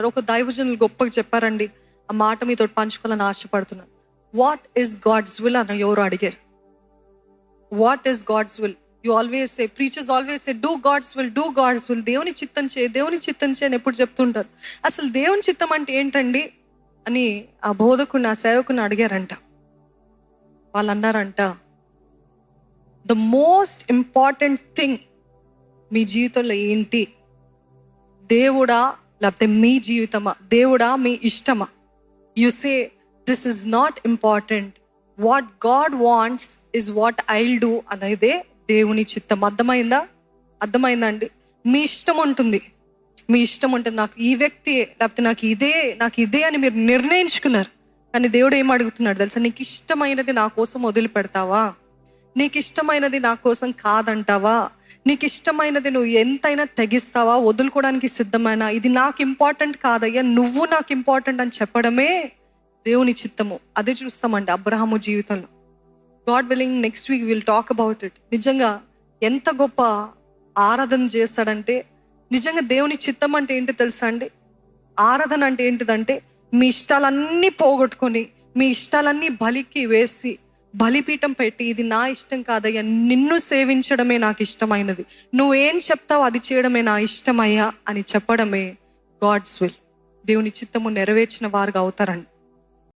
ఒక దైవజనులు గొప్పగా చెప్పారండి. ఆ మాట మీతో పంచుకోవాలని ఆశపడుతున్నాను. వాట్ ఈస్ గాడ్స్ విల్ అని ఎవరు అడిగారు. What is God's will? You always say, preachers always say do God's will, do God's will. దేవుని చిత్తం చేయి, దేవుని చిత్తం చేయి అని ఎప్పుడు చెప్తుంటారు. అసలు దేవుని చిత్తం అంటే ఏంటండి అని ఆ బోధకుని, ఆ సేవకుని అడిగారంట. వాళ్ళు అన్నారంట, ద మోస్ట్ ఇంపార్టెంట్ థింగ్ మీ జీవితంలో ఏంటి? దేవుడా లేకపోతే మీ జీవితమా? దేవుడా మీ ఇష్టమా? You say this is not important, what God wants is what I'll do అనేదే దేవుని చిత్తం. అర్థమైందండి? మీ ఇష్టం ఉంటుంది, మీ ఇష్టం ఉంటుంది. నాకు ఈ వ్యక్తి లేకపోతే నాకు ఇదే అని మీరు నిర్ణయించుకున్నారు. కానీ దేవుడు ఏం అడుగుతున్నాడు తెలుసా? నీకు ఇష్టమైనది నా కోసం వదిలిపెడతావా? నీకు ఇష్టమైనది నా కోసం కాదంటావా? నీకు ఇష్టమైనది నువ్వు ఎంతైనా తెగిస్తావా? వదులుకోవడానికి సిద్ధమైనా? ఇది నాకు ఇంపార్టెంట్ కాదయ్యా, నువ్వు నాకు ఇంపార్టెంట్ అని చెప్పడమే దేవుని చిత్తము. అదే చూస్తామండి అబ్రహాము జీవితంలో. God willing next week will talk about it. నిజంగా ఎంత గొప్ప ఆరాధన చేస్తాడంటే, నిజంగా దేవుని చిత్తం అంటే ఏంటి తెలుసా అండి? ఆరాధన అంటే ఏంటిదంటే, మీ ఇష్టాలన్నీ పోగొట్టుకొని, మీ ఇష్టాలన్నీ బలికి వేసి, బలిపీఠం పెట్టి, ఇది నా ఇష్టం కాదయ్యా, నిన్ను సేవించడమే నాకు ఇష్టమైనది, నువ్వేం చెప్తావు అది చేయడమే నా ఇష్టమయ్యా అని చెప్పడమే గాడ్స్ విల్. దేవుని చిత్తము నెరవేర్చిన వారుగా అవుతారండి.